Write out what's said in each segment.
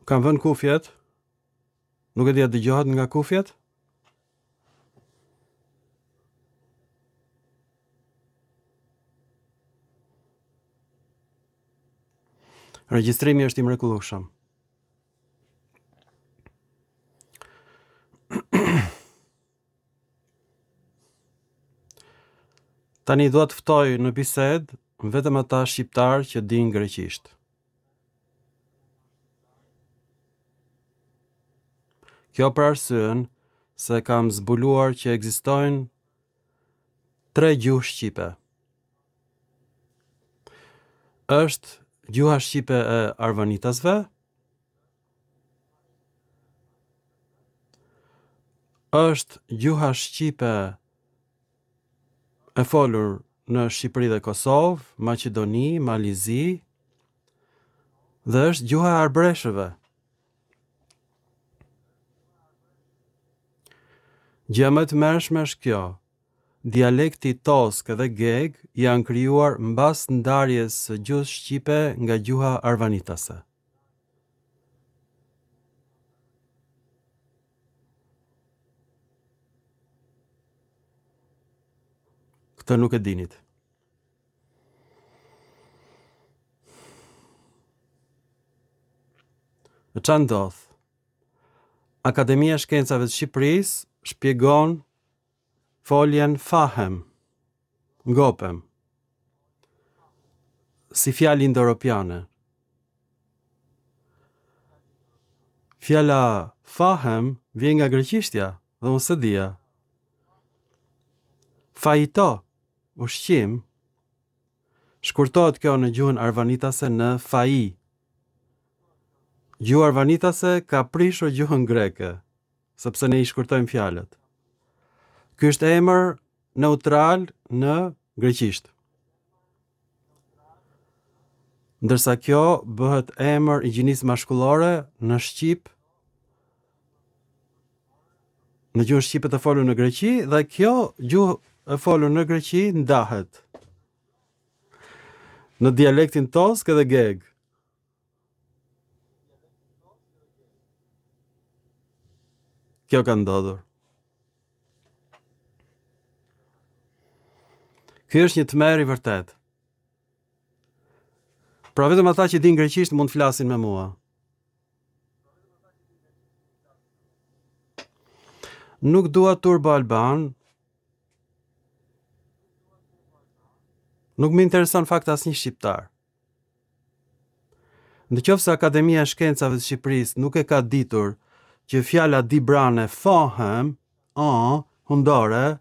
Kam vënë kufjet. Nuk e di a dëgjohet nga kufjet? Regjistrimi është i mrekullueshëm. Tani do të ftoj në bisedë vetëm ata shqiptar që dinë greqisht. Kjo për arsyen se kam zbuluar që ekzistojnë 3 gjuhë shqipe. Është gjuha shqipe e arvanitasve, është gjuha shqipe e folur në Shqipëri dhe Kosovë, Maqedoni, Malizi, dhe është gjuha e arbreshëve. Gjë më të mërshme është kjo. Dialekti tosk dhe geg janë krijuar mbas ndarjes së gjuhës shqipe nga gjuha arvanitase. Këtë nuk e dinit. Në çfarë ndodh? Akademia e Shkencave të Shqipërisë shpjegon foljen fahem, ngopem, si fjalë indo-europiane. Fjala fahem vjen nga greqishtja dhe unë së dija. Fajito, ushqim, shkurtohet kjo në gjuhën arvanitase në faji. Gjuha arvanitase ka prishur gjuhën greke, sepse ne I shkurtojmë fjalët. Ky është emër neutral në greqisht. Ndërsa kjo bëhet emër I gjinisë mashkullore në shqip, në gjuhën shqipe të folur në Greqi, dhe kjo gjuhë e folur në Greqi ndahet në dialektin tosk edhe geg. Kjo ka ndodhur. Ky është një tmerr I vërtet. Pra vetëm ata që dinë greqisht mund të flasin me mua. Nuk dua turbo alban. Nuk më intereson fakt asnjë shqiptar. Nëse Akademia e Shkencave të Shqipërisë nuk e ka ditur që fjala dibrane fahem, hundore,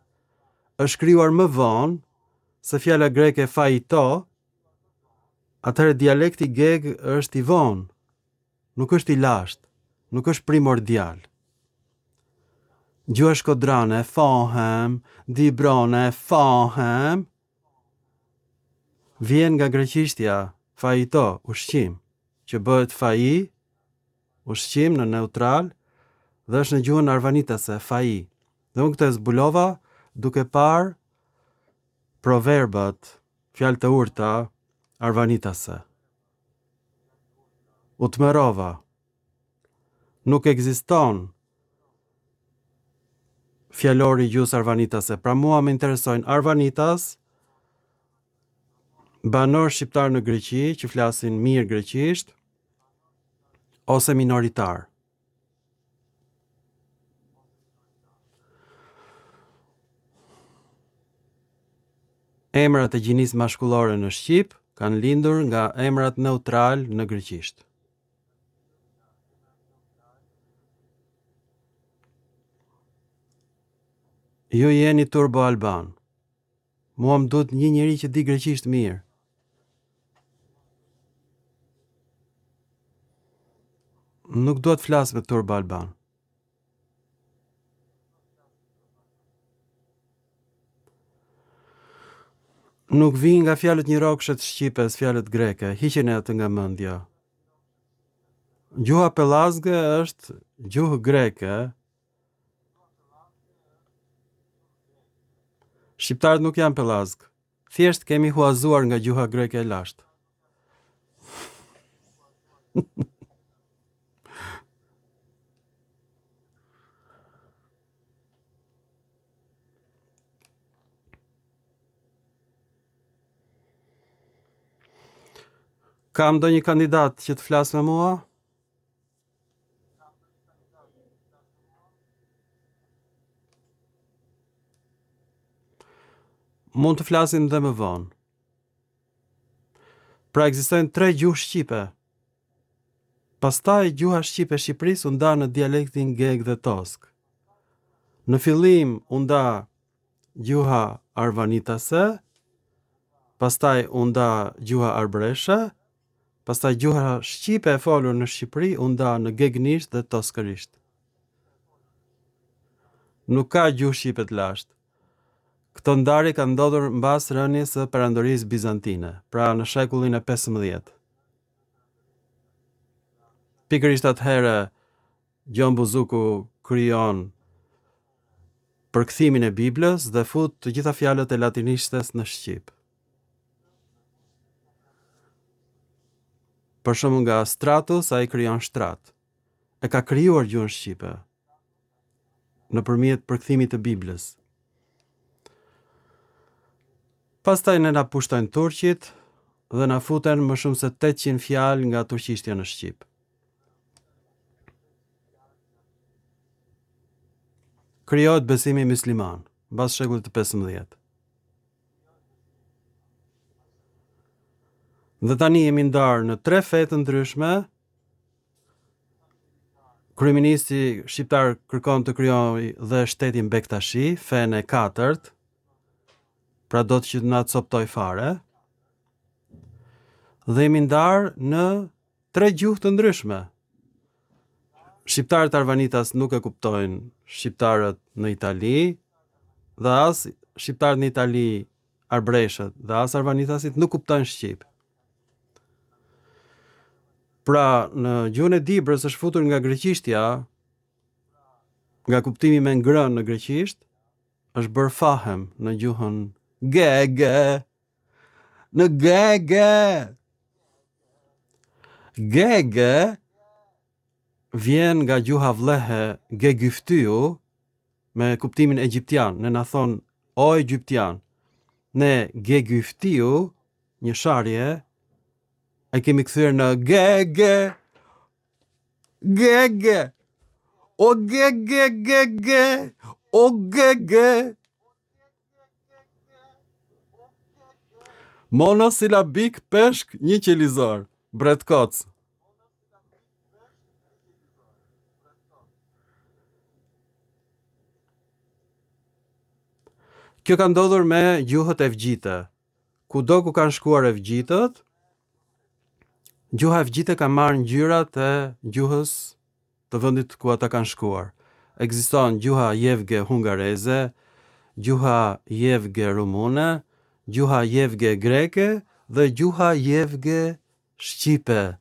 është krijuar më vonë se fjala greke fajito, atëherë dialekti geg është I vonë, nuk është I lashtë, nuk është primordial. Gjuha shkodrane fahem, dibrane fahem, vjen nga greqishtja fajito, ushqim, që bëhet faji, ushqim në neutral, dhe është në gjuhën arvanitase, faji. Dhe unë këtë zbulova duke parë proverbat, fjalë të urta, arvanitase. U tmerrova. Nuk ekziston fjalori gjuhës arvanitase. Pra mua më interesojnë arvanitas, banor shqiptar në Greqi që flasin mirë greqisht, ose minoritar. Emrat e gjinisë mashkullore në Shqip kanë lindur nga emrat neutral në greqisht. Ju jeni turbo alban. Mua më duhet një njeri që di greqisht mirë. Nuk duhet të flas me turbo alban. Nuk vijnë nga fjalët njërokshët shqipes, fjalët greke, hiqeni atë nga mendja. Gjuha pellazge është gjuhë greke. Shqiptarët nuk janë pellazg. Thjesht kemi huazuar nga gjuha greke e lashtë. Kam ndonjë kandidat që të flas me mua? Mund të flasim dhe më vonë. Pra ekzistojnë 3 gjuhë shqipe. Pastaj gjuha shqipe e Shqipërisë u nda në dialektin geg dhe tosk. Në fillim u nda gjuha arvanitase, pastaj u nda gjuha arbëreshe, pastaj gjuha shqipe e folur në Shqipëri u nda në gegnisht dhe toskërisht. Nuk ka gjuhë shqipe të lashtë. Këto ndarje kanë ndodhur mbas rënies së perandorisë bizantine, pra në shekullin e 15. Pikërisht atëherë Gjon Buzuku krijon përkthimin e Biblës dhe fut të gjitha fjalët e latinishtes në shqip. Për shembull nga stratus ai krijon shtrat. E ka krijuar gjuhën shqipe nëpërmjet përkthimit të Biblës. Pastaj ne na pushtojnë turqit dhe na futen më shumë se 800 fjalë nga turqishtja në shqip. Krijohet besimi musliman mbas shekullit të 15. Dhe tani jemi ndarë në 3 fe të ndryshme. Kryeministi shqiptar kërkon të krijojë dhe shtetin Bektashi, fen e 4, pra do të që na coptoj fare. Dhe jemi ndarë në 3 gjuhë të ndryshme. Shqiptarët arvanitas nuk e kuptojnë shqiptarët në Itali, dhe as shqiptarët në Itali arbreshët dhe as arvanitasit nuk kuptojnë shqip. Pra në gjuhën e Dibrës është futur nga greqishtja, nga kuptimi me ngrën në greqisht, është bërë fahem në gjuhën gege. Në gege. Gege vjen nga gjuha vlehe gegyftyu me kuptimin egjiptian. Ne na thon o egjiptian. Ne gegyftyu, një sharje, e kemi kthyer në gege. Gege. O gege gege. O gege. Monosilabik peshk një qelizor. Bret Koc. Kjo ka ndodhur me gjuhët evgjite. Kudo ku kanë shkuar evgjitët, gjuha evgjite ka marrë ngjyrat e gjuhës të vendit ku ata kanë shkuar. Ekziston gjuha jevge hungareze, gjuha jevge rumune, gjuha jevge greke dhe gjuha jevge shqipe.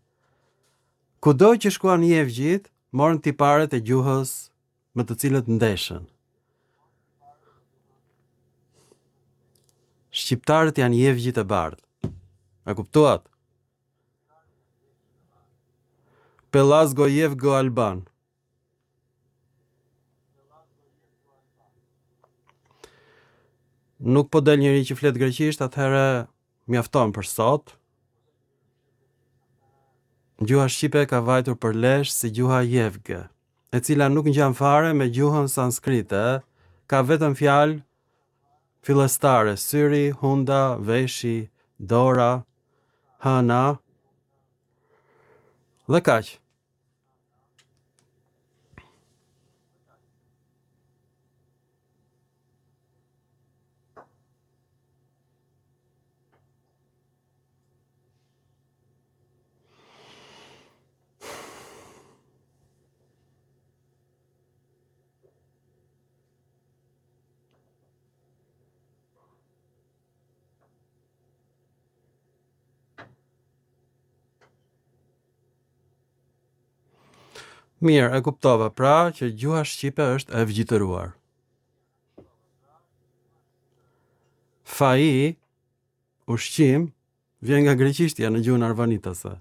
Kudo që shkuan jevgjit, morën tiparet e gjuhës me të cilët ndeshën. Shqiptarët janë jevgjit e bardhë. A kuptuat? Pelazgo jevgo alban. Nuk po del njëri që flet greqisht, atëherë mjafton për sot. Gjuha shqipe ka vajtur për lesh si gjuha jevge, e cila nuk ngjan fare me gjuhën sanskrite, ka vetëm fjalë fillestare: syri, hunda, veshi, dora, hëna dhe kaq. Mirë, e kuptova pra që gjuha shqipe është e evgjitëruar. Fai, ushqim, vjen nga greqishtja në gjuhën arvanitase.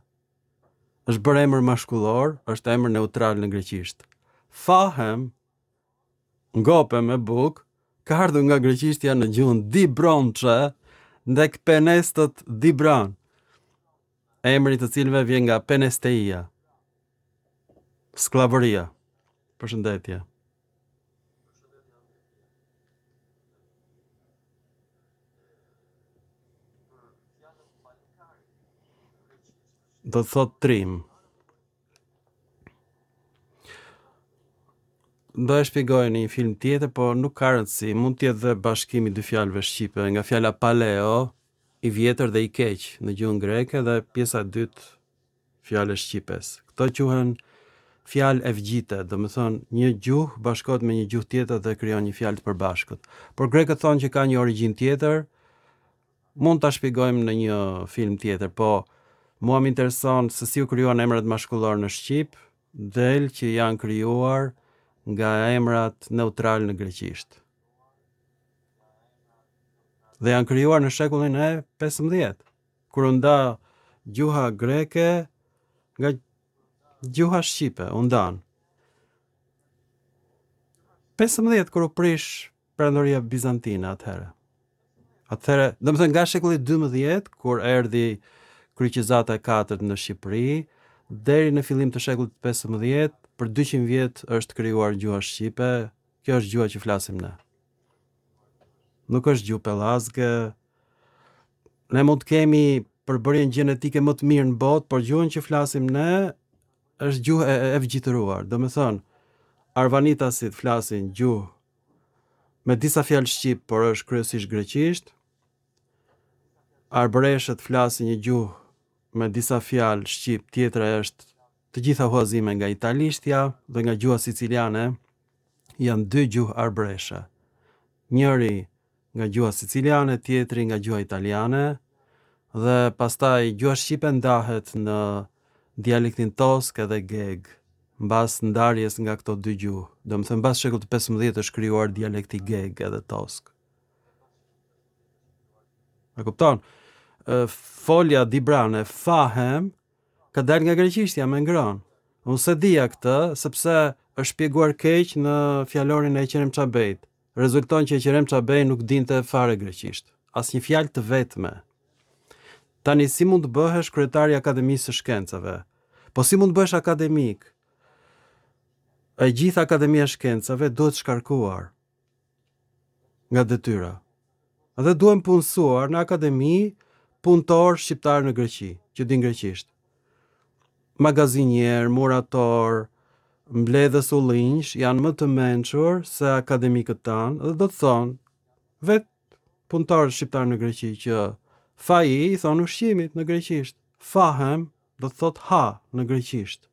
Është bërë emër mashkullor, është emër neutral në greqisht. Fahem, ngopem e buk, ka ardhur nga greqishtja në gjuhën dibronçe, ndek penestët dibran. emri të cilëve vjen nga penesteia, sklavëria. Përshëndetje. Do të thot trim. Do e shpjegoj në një film tjetër, por nuk ka rëndësi. Mund të jetë dhe bashkimi dy fjalëve shqipe, nga fjala paleo, i vjetër dhe i keq në gjuhën greke, dhe pjesa e dytë fjalës shqipes. Këto quhen fjalë evgjite, do të thonë një gjuhë bashkohet me një gjuhë tjetër dhe krijon një fjalë të përbashkët. Por grekët thonë që ka një origjinë tjetër. Mund ta shpjegojmë në një film tjetër, po mua më intereson se si u krijuan emrat mashkullor në shqip, del që janë krijuar nga emrat neutral në greqisht. Dhe janë krijuar në shekullin e 15, kur u nda gjuha greke nga gjuha shqipe, u ndan. 15 kur u prish perandoria bizantine atëherë. Atëherë, domethënë nga shekulli 12 kur erdhi kryqëzata e 4 në Shqipëri, deri në fillim të shekullit 15, për 200 vjet është krijuar gjuha shqipe. Kjo është gjuha që flasim ne. Nuk është gjuhë pellazge. Ne mund të kemi përbërjen gjenetike më të mirë në botë, por gjuhën që flasim ne është gjuhë e evgjitëruar. Domethënë, arvanitasit flasin gjuhë me disa fjalë shqip, por është kryesisht greqisht. Arbëreshët flasin një gjuhë me disa fjalë shqip, tjetra është të gjitha huazime nga italishtja dhe nga gjuha siciliane. Janë dy gjuhë arbëreshe. Njëri nga gjuha siciliane, tjetri nga gjuha italiane, dhe pastaj gjuha shqipe ndahet në dialektin tosk edhe geg, mbas ndarjes nga këto dy gjuhë. Domethënë mbas shekullit të 15 është krijuar dialekti geg edhe tosk. A kupton? Folja dibrane fahem ka dalë nga greqishtja me ngron. Unë se dija këtë sepse është shpjeguar keq në fjalorin e Qerem Çabejt. Rezulton që Qerem Çabej nuk dinte fare greqisht, asnjë fjalë të vetme. Tani si mund të bëhesh kryetari i Akademisë së Shkencave? Po si mund të bëhesh akademik? E gjitha Akademia e Shkencave duhet shkarkuar nga detyra. Dhe duhen punësuar në akademi punëtor shqiptar në Greqi, që din greqisht. Magazinier, murator, mbledhës ullinjsh janë më të mençur se akademikët tanë, dhe do të thonë vetë punëtor shqiptar në Greqi që faji i thonë ushqimit në greqisht. Fahem do të thotë ha në greqisht.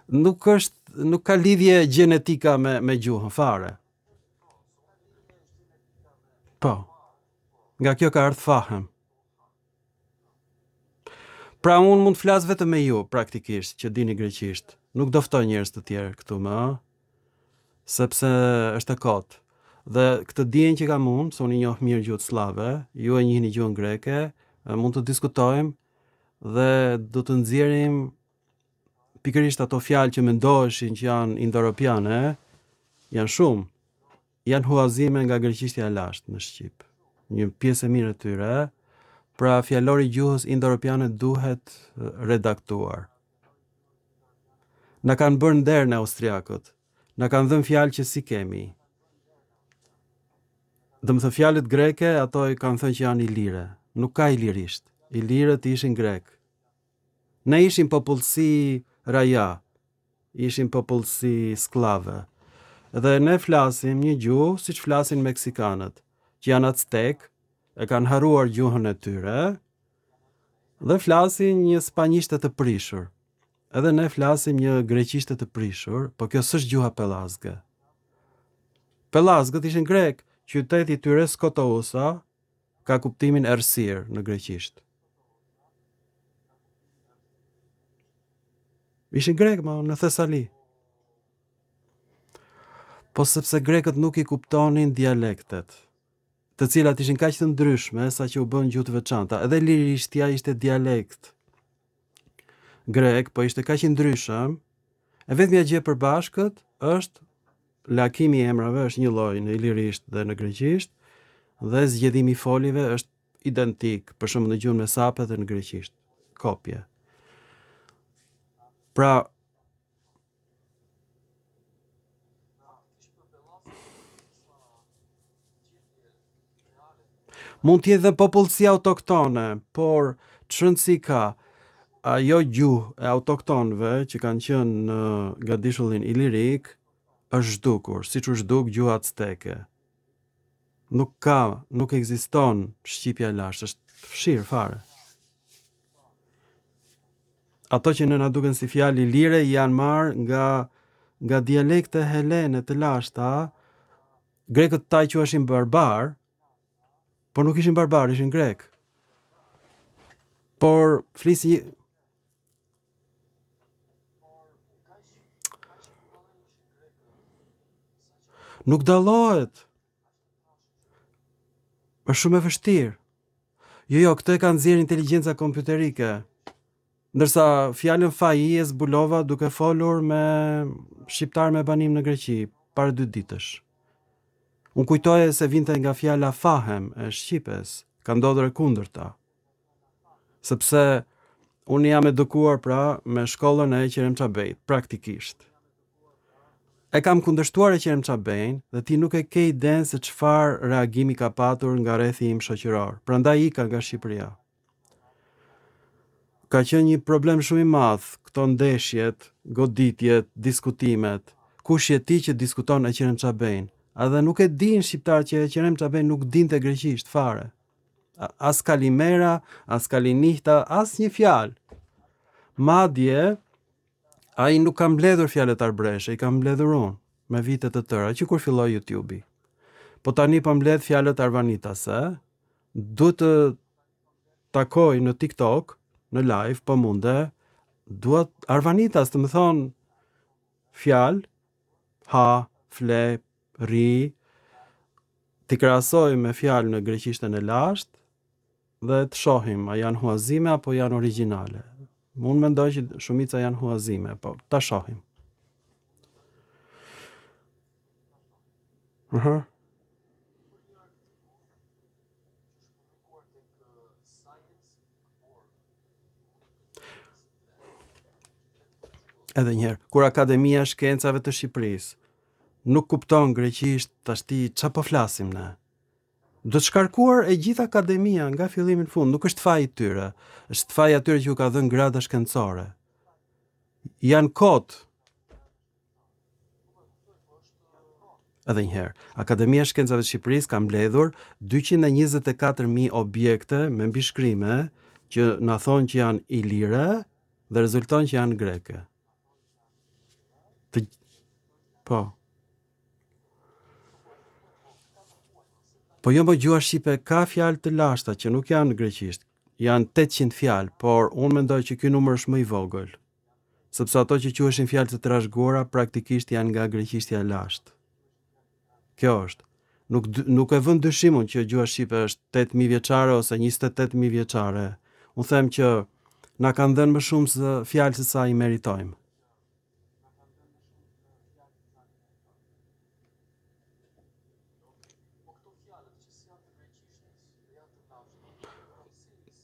Nuk ka lidhje gjenetika me gjuhën fare. Po. Nga kjo ka ardhur fahem. Pra unë mund të flas vetëm me ju praktikisht që dini greqisht. Nuk do ftoj njerëz të tjerë këtu më, sepse është e kotë. Dhe këtë dijen që kam unë, se unë i njoh mirë gjuhën slave, ju e njihni gjuhën greke, mund të diskutojmë dhe do të nxjerrim pikërisht ato fjalë që mendoheshin që janë indo-europiane, janë shumë. Janë huazime nga greqishtja e lashtë në shqip. Një pjesë e mirë e tyre. Pra fjalori i gjuhës indo-europiane duhet redaktuar. Na kanë bërë nder në austriakët. Na kanë dhënë fjalë që si kemi. Domethënë fjalët greke ato i kanë thënë që janë ilire. Nuk ka ilirisht. Ilirët ishin grek. Ne ishim popullsi raja. Ishim popullsi skllave. Dhe ne flasim një gjuhë siç flasin meksikanët, që janë Aztek, e kanë haruar gjuhën e tyre dhe flasin një spanjishte të prishur. Edhe ne flasim një greqishte të prishur, po kjo s'është gjuha pellazge. Pellazgët ishin grek, qyteti i tyre Skotousa ka kuptimin errësir në greqisht. Ishin grek në Thesali. Po sepse grekët nuk i kuptonin dialektet, të cilat ishin kaq të ndryshme sa që u bën gjuhë të veçanta. Edhe lirishtja ishte dialekt grek, po ishte kaq i ndryshëm. E vetmja gjë e përbashkët është lakimi i emrave, është një lloj në ilirisht dhe në greqisht, dhe zgjedhimi i folive është identik, për shembull në gjuhën mesape dhe në greqisht, kopje. Pra, mund t'jetë dhe popullsi autoktone, por çrëndësi ka ajo gjuhë e autoktonëve që kanë qenë në Gadishullin Ilirik është zhdukur, siç u zhduk gjuha azteke. Nuk ekziston shqipja lashtë, është fshirë fare. Ato që ne na duken si fjalë ilire janë marrë nga dialekte helene të lashta. Grekët taj quheshin barbar, por nuk ishin barbar, ishin grek. Por flisin nuk dallohet. Është shumë e vështirë. Jo, këtë e kanë nxjerrë inteligjenca kompjuterike. Ndërsa fjalën faji e zbulova duke folur me shqiptar me banim në Greqi para 2 ditësh. Unë kujtoje se vinte nga fjala fahem e shqipes, ka ndodhur e kundërta. Sepse unë jam edukuar pra me shkollën e Qerem Çabejt, praktikisht. E kam kundërshtuar e Qerem Çabejn dhe ti nuk e ke idenë se çfarë reagimi ka patur nga rrethi im shoqëror. Prandaj ika nga Shqipëria. Ka qenë një problem shumë i madh këto ndeshjet, goditjet, diskutimet. Kush je ti që diskuton e Qerem Çabejn? A dhe nuk e din shqiptar që e Qerem Çabejn nuk dinte greqisht fare. As kalimera, as kalinihta, as një fjalë. Madje ai nuk ka mbledhur fjalët arbreshe, i ka mbledhur unë me vite të tëra, që kur filloi YouTube-i. Po tani po mbledh fjalët arvanitase, duhet të takoj në TikTok, në live, po munde, duhet arvanitas të më thonë fjalë, ha, fle, ri, t'i krahasoj me fjalë në greqishtën e lashtë dhe të shohim a janë huazime apo janë origjinale. Unë mendoj që shumica janë huazime, po ta shohim. Edhe njerë, kur Akademia e Shkencave të Shqipërisë nuk kupton greqisht, tash ti çfarë po flasim ne? Do të shkarkuar e gjithë akademia nga fillimi në fund, nuk është faji i tyre, është faji atyre që u ka dhënë grada shkencore. Janë kot. Edhe njëherë, Akademia e Shkencave të Shqipërisë ka mbledhur 224.000 objekte me mbishkrime që na thonë që janë ilire dhe rezulton që janë greke. Po. Po jo më gjua shqipe ka fjalë të lashta që nuk janë greqisht. Janë 800 fjalë, por unë mendoj që ky numër është më i vogël. Sepse ato që quheshin fjalë të trashëguara praktikisht janë nga greqishtja e lashtë. Kjo është. Nuk e vën dyshimun që gjua shqipe është 8.000 vjeçare ose 28.000 vjeçare. Unë them që na kanë dhënë më shumë se fjalë se sa i meritojmë.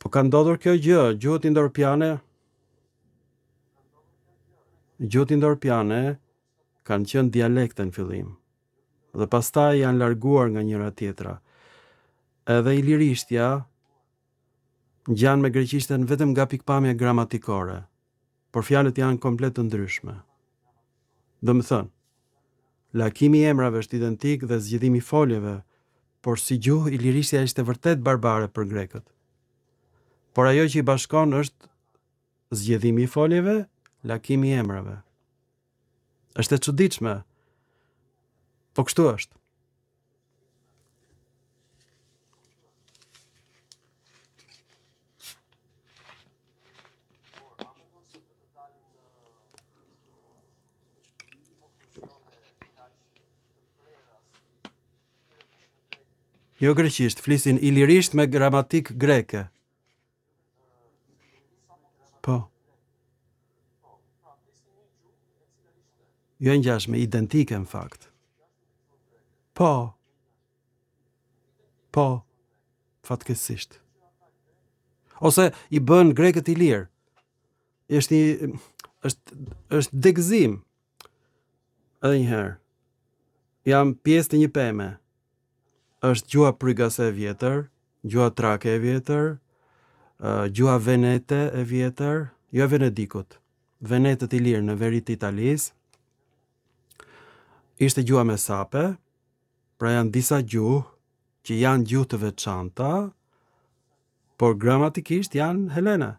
Po ka ndodhur kjo gjë, gjuhët indorpiane kanë qenë dialekte në fillim. Dhe pastaj janë larguar nga njëra tjetra. Edhe ilirishtja ngjan me greqishtën vetëm nga pikpamja gramatikore, por fjalët janë komplet të ndryshme. Do më thënë, lakimi i emrave është identik dhe zgjedhimi i foljeve, por si gjuhë ilirishtja ishte vërtet barbare për grekët. Por ajo që i bashkon është zgjedhimi i foljeve, lakimi i emrave. Është e çuditshme. Po kështu është. Jo greqisht, flisin ilirisht me gramatik greke. Po. Jo ngjashme, identike në fakt. Po. Fatkeqësisht. Ose i bën grekët i lirë. Është degëzim. Edhe një herë. Jam pjesë të një peme. Është gjuha prygase e vjetër, gjuha trake e vjetër, gjuha venete e vjetër, jo e Venedikut. Venetët i lirë në veri të Italisë. Ishte gjuha me sape, pra janë disa gjuhë që janë gjuhë të veçanta, por gramatikisht janë helene.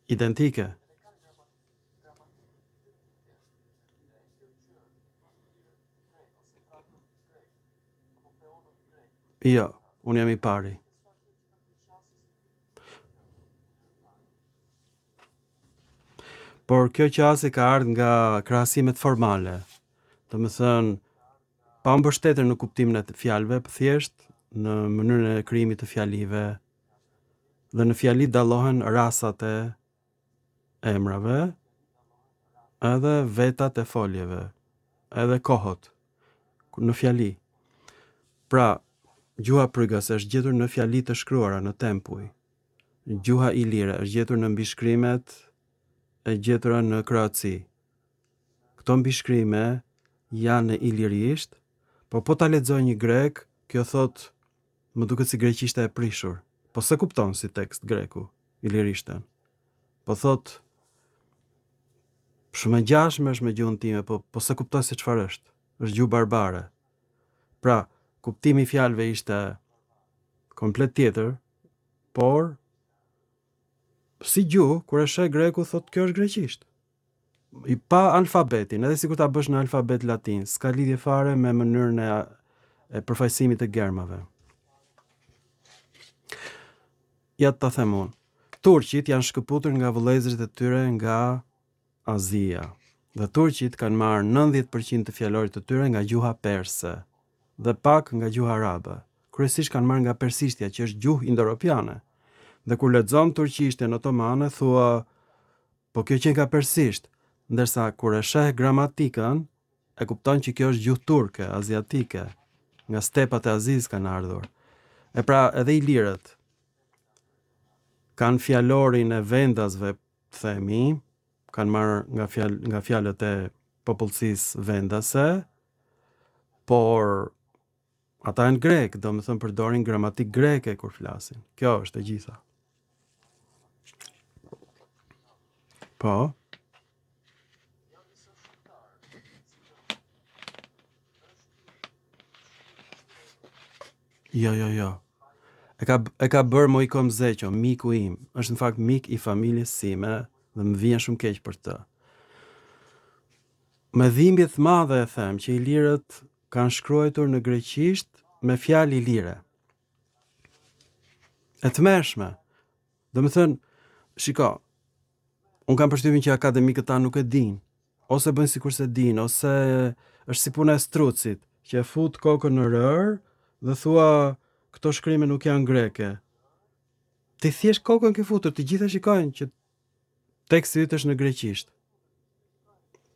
Identike. Jo, unë jam i pari. Por kjo qasje ka ardhur nga krahasimet formale. Do të thënë, pa mbështetur në kuptimin e fjalëve, thjesht në mënyrën e krijimit të fjalive. Dhe në fjali dallohen rasat e emrave, edhe vetat e foljeve, edhe kohët në fjali. Pra, gjuha prygase është gjetur në fjali të shkruara në tempuj. Gjuha ilire është gjetur në mbishkrimet e gjetura në Kroaci. Këto mbishkrime janë në ilirisht, por po ta lexoj një grek, kjo thot, më duket si greqishta e prishur. Po se kupton si tekst greku, ilirishten. Po thot, shumë e ngjashme është me gjuhën time, po se kuptoj se çfarë është. Është gjuhë barbare. Pra, kuptimi i fjalëve ishte komplet tjetër, por si gjuhë, kur e sheh greku thot kjo është greqisht. I pa alfabetin, edhe sikur ta bësh në alfabet latin, s'ka lidhje fare me mënyrën e përfaqësimit të germave. Ja ta them unë. Turqit janë shkëputur nga vëllezërit e tyre nga Azia. Dhe turqit kanë marrë 90% të fjalorit të tyre nga gjuha perse dhe pak nga gjuha arabe. Kryesisht kanë marrë nga persishtja, që është gjuhë indo-europiane. Dhe kur lexon turqishten otomane, thua, po kjo që nga persisht, ndërsa kur e sheh gramatikën, e kupton që kjo është gjuhë turke, aziatike, nga stepat e Azis kanë ardhur. E pra edhe ilirët kanë fjalorin e vendasve, themi, kanë marrë nga fjalët e popullsisë vendase, por ata janë grek, do më thënë përdorin gramatik greke kur flasin. Kjo është e gjitha. Po. Jo. E ka bërë Mojko Mzeqo, miku im. Është në fakt mik i familjes sime dhe më vjen shumë keq për të. Me dhimbje të madhe e them që ilirët kanë shkruar në greqisht me fjalë ilire. E tmerrshme. Do të thënë, shiko, unë kam përshtypjen që akademikët tanë nuk e dinë, ose bëjnë sikur se dinë, ose është si puna e strucit, që e fut kokën në rër dhe thua këto shkrime nuk janë greke. Ti thjesht kokën ke futur, të gjitha shikojnë që teksti yt është në greqisht.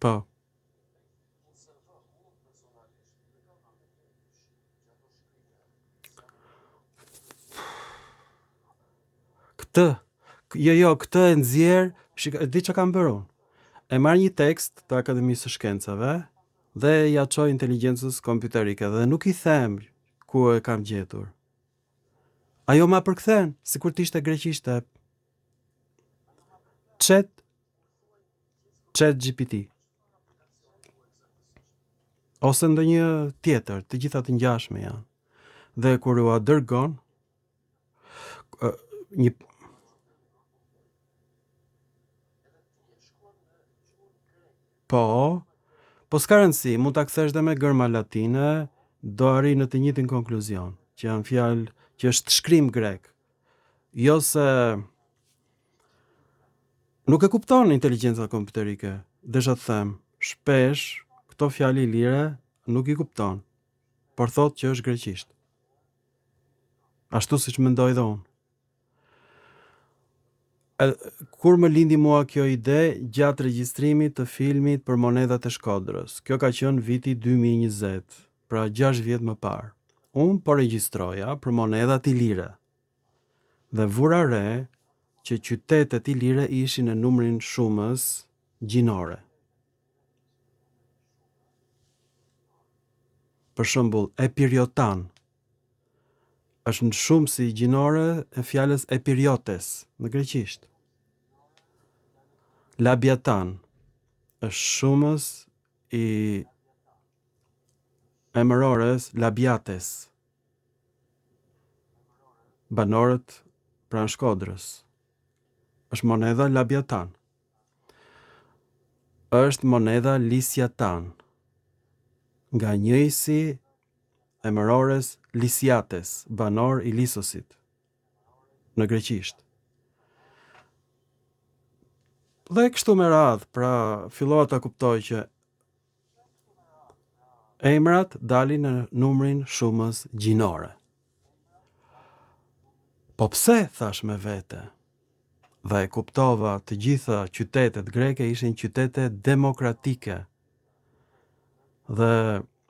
Po. Këtë e nxjerr, di çka kam bërë unë. E marr një tekst të Akademisë së Shkencave dhe ja çoj inteligjencës kompjuterike dhe nuk i them ku e kam gjetur. Ajo ma përkthen, sikur të ishte greqishte. Chat GPT. Ose ndonjë tjetër, të gjitha të ngjashme janë. Dhe kur u dërgon një Po s'ka rëndësi, mund ta kthesh dhe me gërma latine, do arri në të njëjtin konkluzion, që janë fjalë që është shkrim grek. Jo se nuk e kupton inteligjenca kompjuterike. Desha të them, shpesh këto fjalë ilire nuk i kupton, por thotë që është greqisht. Ashtu siç mendoj dhe unë. Kur më lindi mua kjo ide gjatë regjistrimit të filmit për monedhat e Shkodrës. Kjo ka qenë viti 2020, pra 6 vjet më parë. Unë po regjistroja për monedhat ilire. Dhe vura re që qytetet ilire ishin në numrin shumës gjinore. Për shembull, Epiriotan është në shumësi gjinore e fjalës Epiriotes në greqisht. Labiatan është shumës i emërores Labiates. Banorët pranë Shkodrës. Është monedha Labiatan. Është monedha Lisiatan. Nga njëjsi emërores Lisiates, banor i Lisosit, në greqisht. Dhe kështu me radhë, pra fillova ta kuptoj që emrat dalin në numrin shumës gjinore. Po pse, thash me vete, dhe e kuptova të gjitha qytetet greke ishin qytete demokratike. Dhe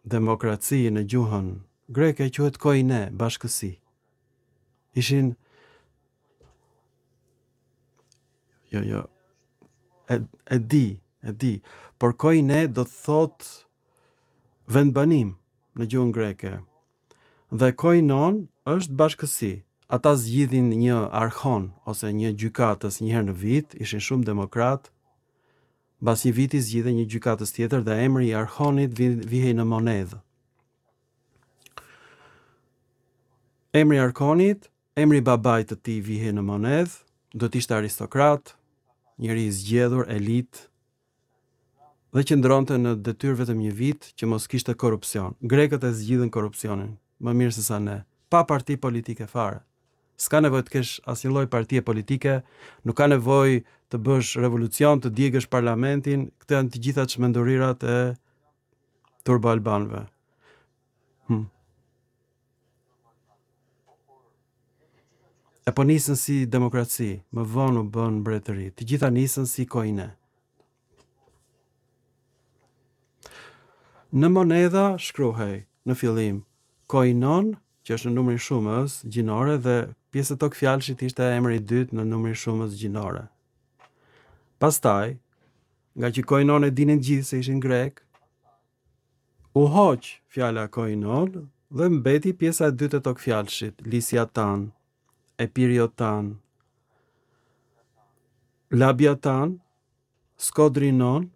demokraci në gjuhën greke quhet koine, bashkësi. Ishin e di, por koine do të thot vendbanim në gjuhën greke. Dhe koinon është bashkësi. Ata zgjidhin një archon ose një gjykatës një herë në vit, ishin shumë demokrat. Mbas një viti zgjidhen një gjykatës tjetër dhe emri i archonit vihej në monedhë. Emri i archonit, emri i babait të tij vihej në monedhë, do të ishte aristokrat, njëri i zgjedhur, elit, dhe qëndronte në detyrë vetëm një vit që mos kishte korrupsion. Grekët e zgjidhin korrupsionin, më mirë se sa ne, pa parti politike fare. S'ka nevojë të kesh asnjë lloj partie politike, nuk ka nevojë të bësh revolucion, të djegësh parlamentin, këto janë të gjitha çmendurirat e turbo-albanëve. E po nisën si demokraci, më vonë u bën mbretëri, të gjitha nisën si koine. Në monedha shkruhej në fillim koinon, që është në numrin shumës gjinore, dhe pjesë e tokfjalshit ishte emri i dytë në numrin shumës gjinore. Pastaj, nga që koinon e dinin gjithë se ishin grek, u hoq fjala koinon dhe mbeti pjesa e dytë e tokfjalshit, lisiatan, epiriotan, labiatan, skodrinon,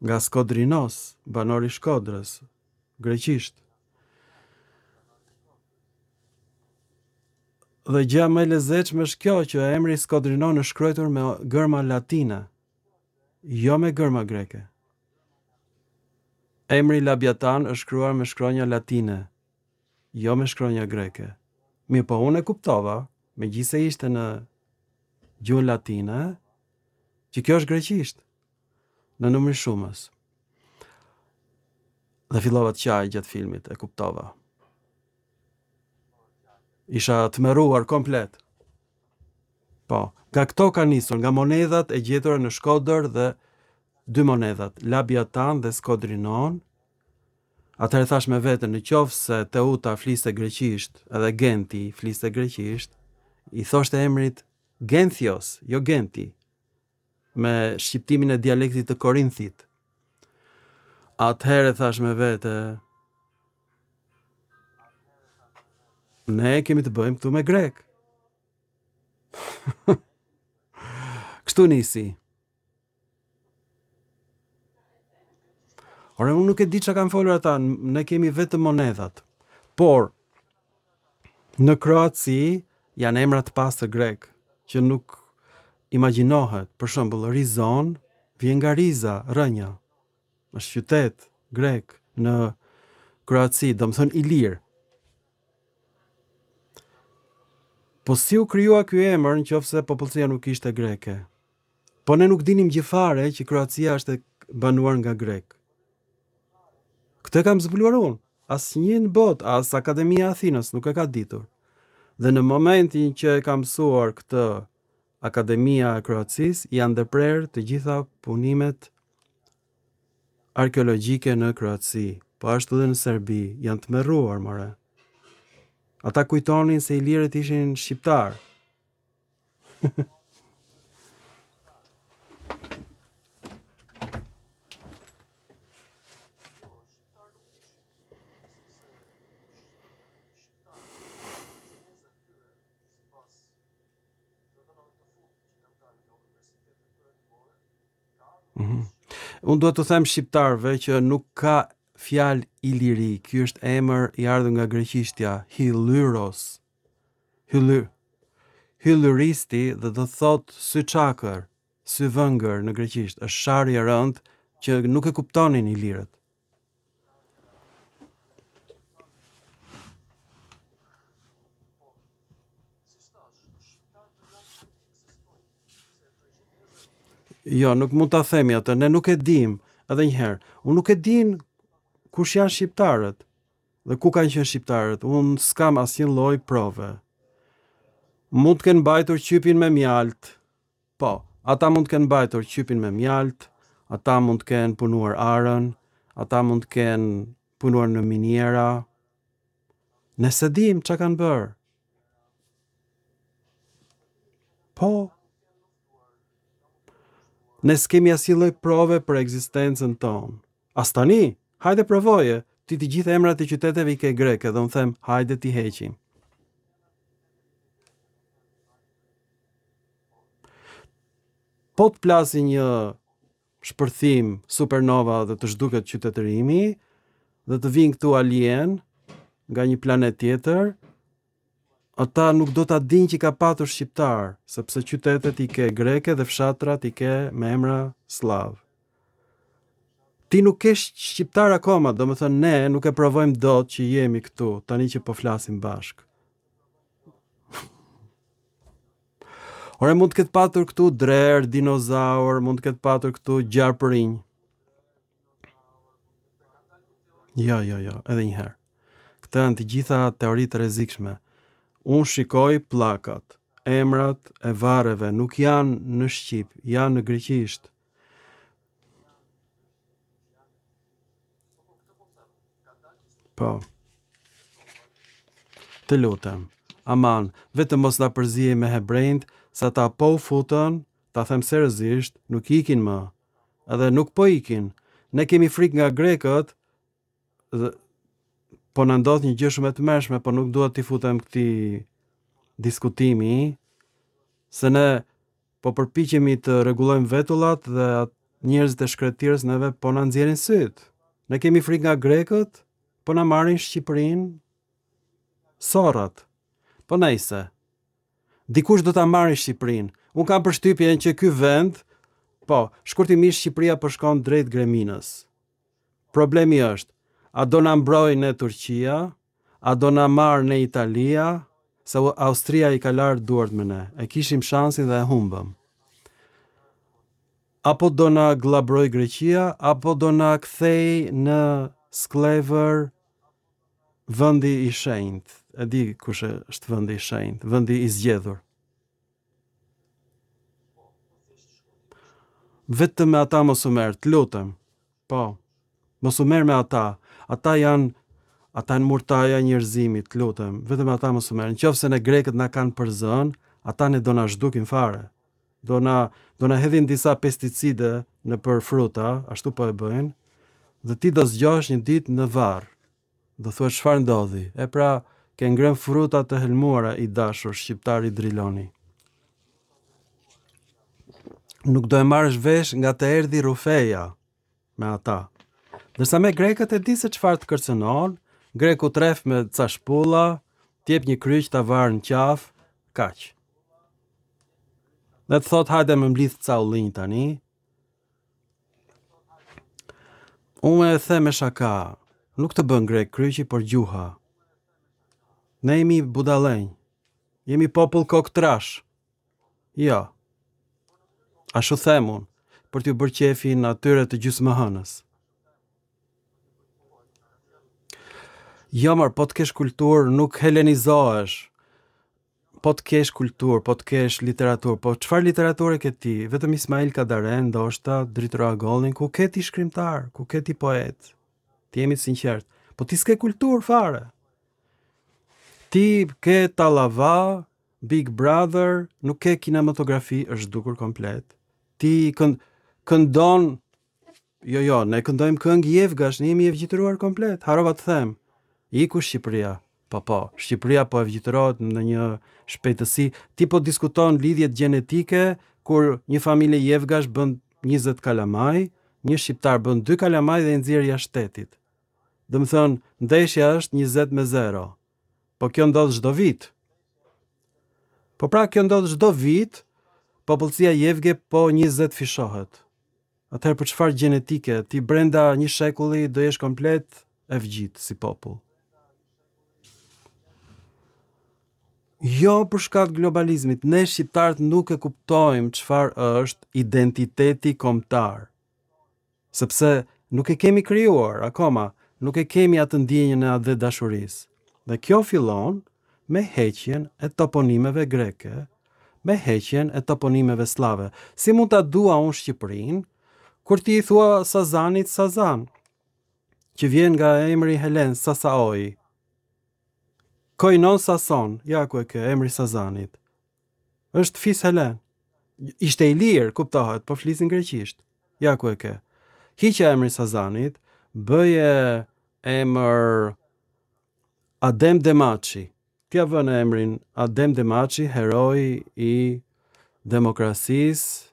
nga skodrinos, banori Shkodrës, greqisht. Dhe gjë më e lezetshme është kjo që emri skodrinon është shkruar me gërma latine, jo me gërma greke. Emri labiatan është shkruar me shkronja latine, jo me shkronja greke. Mirë po unë e kuptova, megjithëse ishte në gjuhën latine, që kjo është greqisht, në numrin shumës. Dhe fillova të qaj gjatë filmit, e kuptova. Isha tmerruar komplet. Po, nga këto ka nisur, nga monedhat e gjetura në Shkodër dhe dy monedhat, Labiatan dhe Skodrinon. Atëherë thash me vete, në qoftë se Teuta fliste greqisht, edhe Genti fliste greqisht, i thoshte emrit Genthios, jo Genti, me shqiptimin e dialektit të Korinthit. Atëherë thash me vete, ne kemi të bëjmë këtu me grek. Kështu nisi. Ore, unë nuk e di që kanë folur ata, ne kemi vetëm monedhat. Por, në Kroaci janë emra të pastë grek, që nuk imagjinohet. Për shembull, Rizon vjen nga Riza, rënja. Është qytet grek në Kroaci, do më thënë Ilir. Po si u krijua ky emër nëse popullsia nuk ishte greke? Po ne nuk dinim gjifare që Kroacia është banuar nga grek. Këtë kam zbuluar unë. Asnjë në botë, as Akademia e Athinës nuk e ka ditur. Dhe në momentin që e kam mësuar këtë Akademia e Kroacisë janë ndërprerë të gjitha punimet arkeologjike në Kroaci, po ashtu edhe në Serbi, janë të merruar, more. Ata kujtonin se ilirët ishin shqiptar. Unë duhet të them shqiptarëve që nuk ka fjalë iliri. Ky është emër i ardhur nga greqishtja Hylyros. Hylyristi dhe do thot syçakër, syvëngër në greqisht, është shari i rënd që nuk e kuptonin ilirët. Jo, nuk mund ta themi atë, ne nuk e dim. Edhe një herë, unë nuk e din kush janë shqiptarët dhe ku kanë qenë shqiptarët. Unë s'kam asnjë lloj prove. Mund të kenë mbajtur qypin me mjalt. Po, ata mund të kenë mbajtur qypin me mjalt, ata mund të kenë punuar arën, ata mund të kenë punuar në miniera. Ne se dim çka kanë bërë. Po, ne s'kemi asnjë lloj prove për ekzistencën tonë. As tani, hajde provoje, ti të gjithë emrat e qyteteve i ke greke dhe unë them, hajde t'i heqim. Po të plasi një shpërthim supernova dhe të zhduket qytetërimi dhe të vinë këtu alien nga një planet tjetër, ata nuk do ta dinë që ka patur shqiptar, sepse qytetet i ke greke dhe fshatrat i ke me emra slav. Ti nuk ke shqiptar akoma, do më thënë ne nuk e provojmë dot që jemi këtu, tani që po flasim bashk. Ore mund të ketë patur këtu drer, dinozaur, mund të ketë patur këtu gjarpërinj. Jo, edhe një herë. Këto janë të gjitha teoritë rrezikshme. Unë shikoj pllakat, emrat e varreve nuk janë në shqip, janë në greqisht. Po. Të lutem. Aman, vetëm mos na përzije me hebrejt, sa ta po u futën, ta them seriozisht, nuk ikin më. Edhe nuk po ikin. Ne kemi frikë nga grekët, dhe po na ndodh një gjë shumë e tmerrshme, po nuk dua t'i futem këtij diskutimi, se ne po përpiqemi të rregullojmë vetullat dhe njerëzit e shkretirës neve po na nxjerrin syt. Ne kemi frikë nga grekët, po na marrin Shqipërinë sorrat. Po nejse. Dikush do ta marrë Shqipërinë. Unë kam përshtypjen që ky vend, po, shkurtimisht Shqipëria po shkon drejt Greminës. Problemi është, a do na mbrojë në Turqia, a do na marrë në Italia, se Austria i ka larë duart me ne. E kishim shansin dhe e humbëm. Apo do na glabroj Greqia, apo do na kthej në Sklevër vendi i shenjtë. E di kush është vendi i shenjtë, vendi i zgjedhur. Vetëm me ata mos u merr, të lutem. Po, mos u merr me ata. Ata janë murtaja e njerëzimit, të lutem. Vetëm ata mos u merr. Nëse ne grekët na kanë për zën, ata ne do na zhdukin fare. Do na hedhin disa pesticide në për fruta, ashtu po e bëjnë. Dhe ti do zgjohesh një ditë në varr. Do thuash çfarë ndodhi? E pra, ke ngrën fruta të helmuara i dashur shqiptari Driloni. Nuk do e marrësh vesh nga të erdhi Rufeja me ata. Dërsa me grekët e di se çfarë të kërcënon, greku tref me ca shpulla, t'jep një kryq ta varë në qaf, kaq. Dhe të thot hajde më mblidh ca ullinj tani. Unë e them me shaka, nuk të bën grek kryqi, por gjuha. Ne jemi budallenj, jemi popull koktrash. Jo. Ashtu them unë, për t'ju bërë qefin atyre të gjysmëhënës. Jo, po të kesh kulturë, nuk helenizohesh. po të kesh kulturë, po të kesh literaturë, po çfarë literaturë ke ti? Vetëm Ismail Kadaren, ndoshta Dritë Roagollin, ku ke ti shkrimtar, ku ke ti poet? Ti jemi të sinqert. Po ti s'ke kulturë fare. Ti ke Tallava, Big Brother, nuk ke kinematografi, është dukur komplet. Ti këndon, jo, ne këndojmë këngë jevgash, ne jemi evgjitëruar komplet. Harova të them, iku Shqipëria. Po, Shqipëria po evgjitërohet në një shpejtësi. Ti po diskuton lidhjet gjenetike, kur një familje jevgash bën 20 kalamaj, një shqiptar bën 2 kalamaj dhe i nxjerr jashtë shtetit. Dhe më thënë, ndeshja është 20-0. Po kjo ndodh çdo vit. Po pra kjo ndodh çdo vit, popullsia jevge po 20 fishohet. Atëherë për çfarë gjenetike? Ti brenda një shekulli do jesh komplet evgjit si popull. Jo për shkak globalizmit, ne shqiptarët nuk e kuptojmë çfarë është identiteti kombëtar. Sepse nuk e kemi krijuar akoma, nuk e kemi atë ndjenjën e atë dashurisë. Dhe kjo fillon me heqjen e toponimeve greke, me heqjen e toponimeve slave. Si mund ta dua unë Shqipërinë kur ti i thua Sazanit Sazan, që vjen nga emri Helen Sasaoi. Koinon Sason, ja ku e ke emri Sazanit. Është fis Helen. Ishte i lirë, kuptohet, po flisin greqisht. Ja ku e ke. Hiqja emri Sazanit, bëje emër Adem Demaçi. T'ja vënë emrin Adem Demaçi, heroi i demokracisë,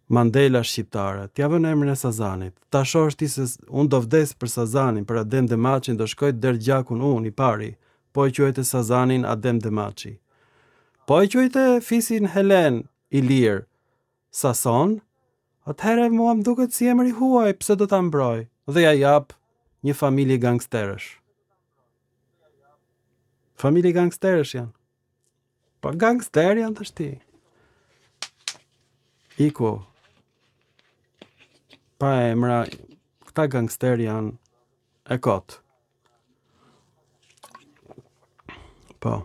Mandela shqiptare. T'ja vënë emrin e Sazanit. Ta shohësh ti se unë do vdes për Sazanin, për Adem Demaçin, do shkoj deri gjakun unë i pari. Po e quajte Sazanin Adem Demaçi. Po e quajte fisin Helen i lirë Sason, atëherë mua më duket si emri huaj, pse do ta mbroj? Dhe ja jap një familje gangsterësh. Familje gangsterësh janë. Po gangster janë të shti. Iku. Pa emra, këta gangster janë e kot. Po.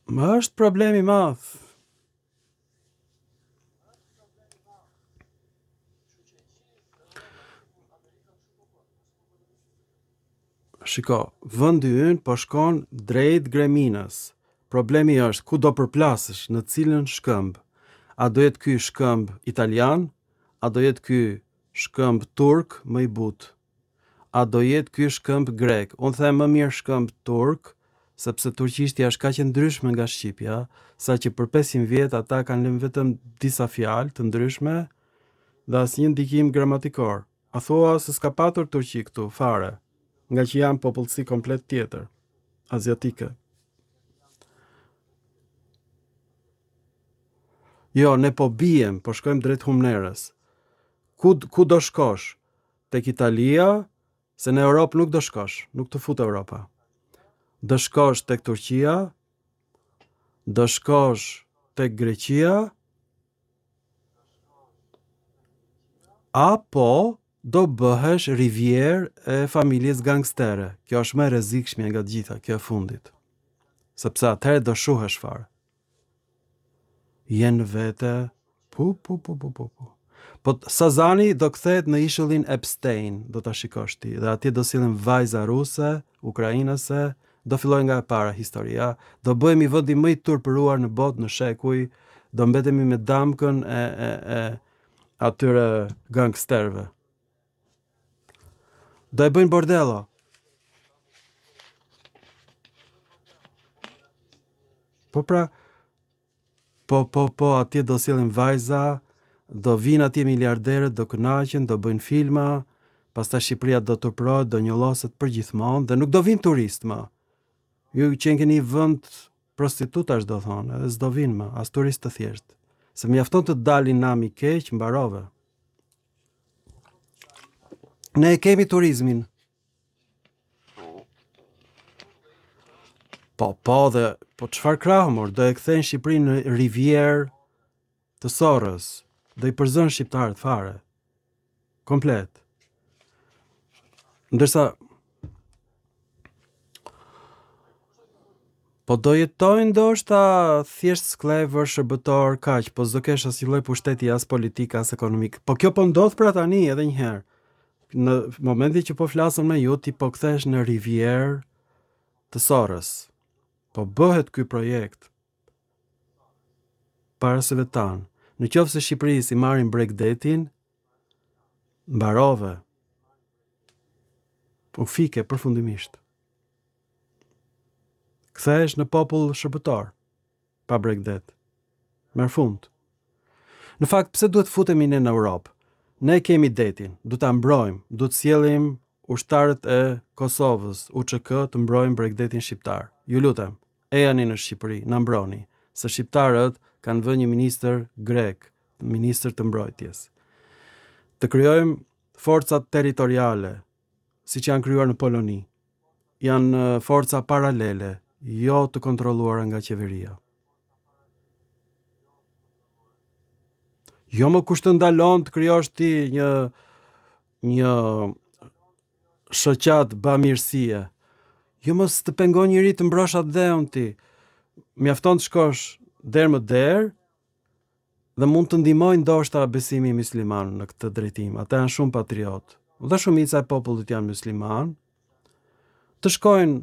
Më është problemi madh. Shiko, vendi ynë po shkon drejt Greminës. Problemi është ku do përplasësh, në cilën shkëmb. A do jetë ky shkëmb italian? A do jetë ky shkëmb turk më i but? A do jetë ky shkëmb grek? Unë them më mirë shkëmb turk, sepse turqishtja është kaq e ndryshme nga shqipja, sa që për 500 vjet ata kanë lënë vetëm disa fjalë të ndryshme dhe asnjë ndikim gramatikor. A thua se s'ka patur turqi këtu fare, nga që janë popullsi komplet tjetër, aziatike. Jo, ne po bijem, po shkojmë drejt humnerës. Ku do shkosh? Tek Italia, se në Europë nuk do shkosh, nuk të fut Europa. Do shkosh tek Turqia, do shkosh tek Greqia, apo do bëhesh rivjerë e familjes gangstere. Kjo është më e rrezikshme nga të gjitha, kjo e fundit. Sepse atëherë do shuhesh fare. Jenë vete, pu. Po Sazani do kthehet në ishullin Epstein, do ta shikosh ti, dhe atje do sillen vajza ruse, ukrainase, do filloj nga e para historia, do bëhemi vendi më i turpëruar në botë në shekuj, do mbetemi me damkën e atyre gangsterëve. Do e bëjnë bordello. Po pra, po, atje do sillin vajza, do vinë atje miliarderët, do kënaqen, do bëjnë filma, pastaj Shqipëria do turpërohet, do njolloset përgjithmonë dhe nuk do vinë turistë më. Ju që keni vend prostitutash do thonë, edhe s'do vinë më, as turistë të thjeshtë. Se mjafton të dalin nami keq, mbarove. Ne e kemi turizmin. Po, dhe, po çfarë krahë, mor, do e kthejnë Shqipërinë në rivjerë të Soros dhe i përzën shqiptarët fare. Komplet. Ndërsa po do jetojnë ndoshta thjesht sklevër, shërbëtor, kaq, po s'do kesh asnjë lloj pushteti as politik as ekonomik. Po kjo po ndodh pra tani edhe një herë. Në momentin që po flasëm me ju, ti po kthesh në Rivierë të Soros. Po bëhet ky projekt para se vetan. Në qoftë se Shqipëri si marrin Bregdetin, mbarove. U fike përfundimisht. Kthehesh në popull shërbëtor, pa Bregdet. Merr fund. Në fakt, pse duhet futemi ne në Europë? Ne kemi detin, du ta mbrojmë, du të sjellim ushtarët e Kosovës, UÇK, të mbrojmë Bregdetin shqiptar. Ju lutem, ejani në Shqipëri, na mbroni, se shqiptarët kanë vënë një ministër grek, ministër të mbrojtjes. Të krijojmë forcat territoriale, siç janë krijuar në Poloni. Janë forca paralele, jo të kontrolluara nga qeveria. Jo më kush të ndalon të krijosh ti një shoqat bamirësie. Jo mos të pengon njëri të mbrosh atë dheun ti. Mjafton të shkosh der më der dhe mund të ndihmojnë ndoshta besimi musliman në këtë drejtim. Ata janë shumë patriot. Dhe shumica e popullit janë musliman. Të shkojnë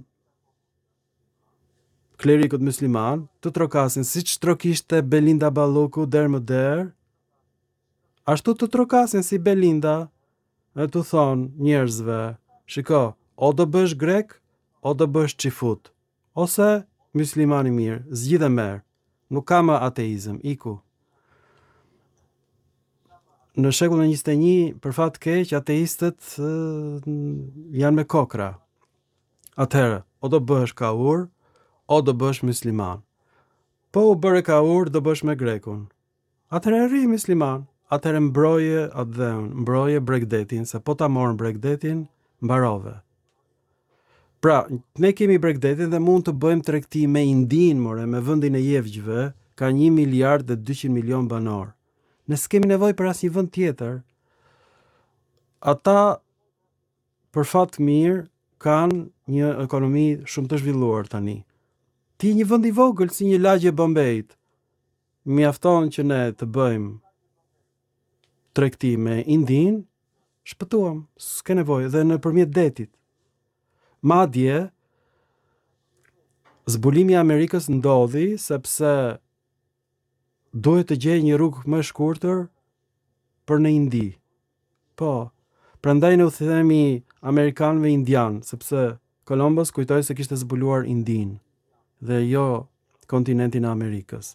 klerikët musliman, të trokasin siç trokishte Belinda Balluku der më der. Ashtu të trokasin si Belinda e të thonë njerëzve, shiko, o do bësh grek, o do bësh qifut, ose muslimani mirë, zgjidhe merë, nuk ka më ateizëm, iku. Në shekullin 21, për fat keq, ateistët janë me kokra. Atëherë, o do bësh kaur, o do bësh musliman. Po u bëre kaur, do bësh me grekun. Atëherë rri musliman. Atëherë mbroje atë dheun, mbroje Bregdetin, se po ta morën Bregdetin, mbarove. Pra, ne kemi Bregdetin dhe mund të bëjmë tregti me Indin, more, me vendin e Jevgjve, ka 1 miliard dhe 200 milion banor. Ne s'kemi nevojë për asnjë vend tjetër. Ata, për fat mirë, kanë një ekonomi shumë të zhvilluar tani. Ti një vend i vogël si një lagje Bombejt, mjafton që ne të bëjmë tregti me Indin, shpëtuam, s'ke nevojë, dhe nëpërmjet detit. Madje, zbulimi i Amerikës ndodhi sepse duhet të gjejë një rrugë më shkurtër për në Indi. Po, prandaj ne u themi amerikanëve indian, sepse Columbus kujtoi se kishte zbuluar Indin dhe jo kontinentin e Amerikës.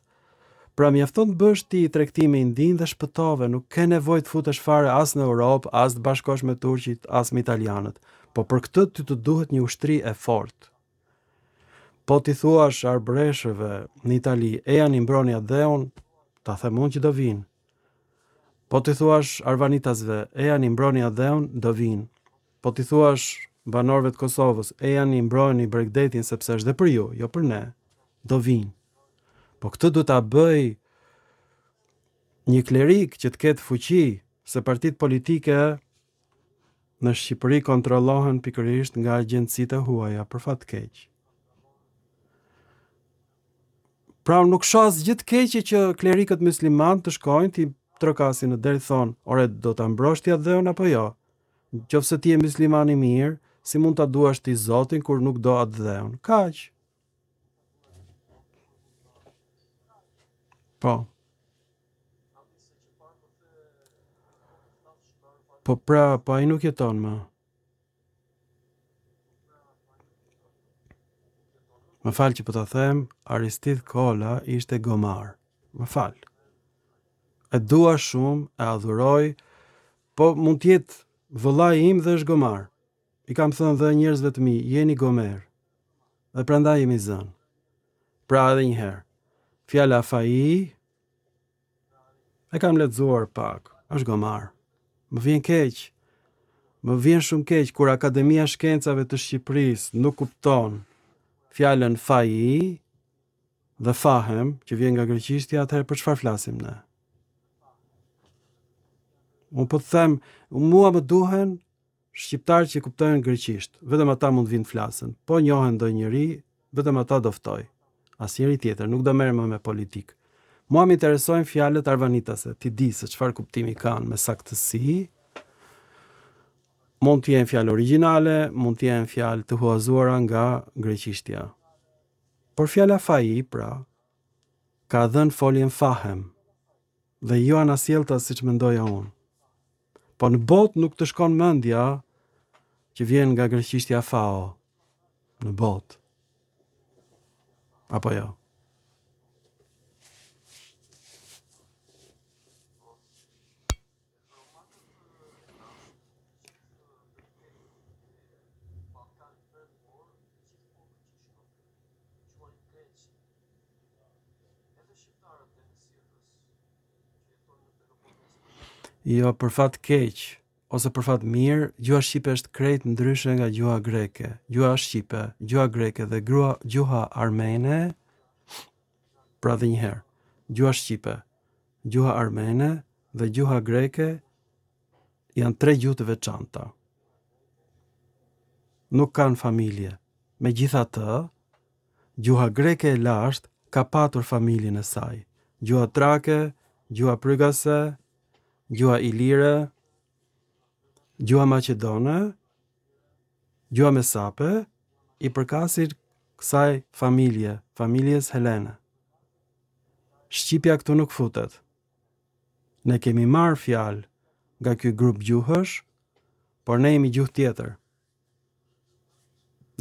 Pra mjafton të bësh ti tregti me Indin dhe shpëtove, nuk ke nevojë të futesh fare as në Europë, as të bashkosh me turqit, as me italianët. Po për këtë ty të duhet një ushtri e fortë. Po ti thuash arbreshëve në Itali, e janë i mbroni atë dheun, ta them unë që do vinë. Po ti thuash arvanitasve, e janë i mbroni atë dheun, do vinë. Po ti thuash banorëve të Kosovës, e janë i mbroni Bregdetin sepse është dhe për ju, jo për ne, do vinë. Po këtë du ta bëj një klerik që të ketë fuqi, se partitë politike në Shqipëri kontrollohen pikërisht nga agjencitë e huaja, për fat keq. Pra nuk shoh asgjë të keqe që klerikët musliman të shkojnë ti trokasin në derë thonë, ore do ta mbrosh ti atë dheun apo jo? Nëse ti je musliman i mirë, si mund ta duash ti Zotin kur nuk do atë dheun? Kaq. Po. Po pra, po ai nuk jeton më. Më fal që po ta them, Aristid Kola ishte gomar. Më fal. E dua shumë, e adhuroj, po mund të jetë vëllai im dhe është gomar. I kam thënë dhe njerëzve të mi, jeni gomer. Dhe prandaj jemi zënë. Pra edhe një herë. Fjala faji e kam lexuar pak, është gomar. Më vjen keq. Më vjen shumë keq kur Akademia e Shkencave të Shqipërisë nuk kupton fjalën faji dhe fahem, që vjen nga greqishtja, atëherë për çfarë flasim ne? Unë po të them, mua më duhen shqiptarë që kuptojnë greqisht. Vetëm ata mund vinë flasën. Po njohen ndonjëri, vetëm ata do ftoj. Asnjëri tjetër, nuk do merrem me politikë. Mua më interesojnë fjalët arvanitase, ti di se çfarë kuptimi kanë me saktësi. Mund të jenë fjalë origjinale, mund të jenë fjalë të huazuara nga greqishtja. Por fjala fai, pra, ka dhënë foljen fahem, dhe jo anasjellta siç mendoja unë. Po në botë nuk të shkon mendja që vjen nga greqishtja fao. Në botë. Apo jo? Jo, për fat keq, ose për fat mirë, gjuha shqipe është krejt ndryshe nga gjuha greke. Gjuha shqipe, gjuha greke dhe gjuha armene, pra dhe njëherë, gjuha shqipe, gjuha armene dhe gjuha greke janë 3 gjuhë të veçanta. Nuk kanë familje. Megjithatë, gjuha greke e lashtë ka patur familjen e saj. Gjuha trake, gjuha prygase, gjuha ilire, gjuha maqedone, gjuha mesape, i përkasin kësaj familjes helene. Shqipja këtu nuk futet. Ne kemi marrë fjalë nga ky grup gjuhësh, por ne jemi gjuhë tjetër.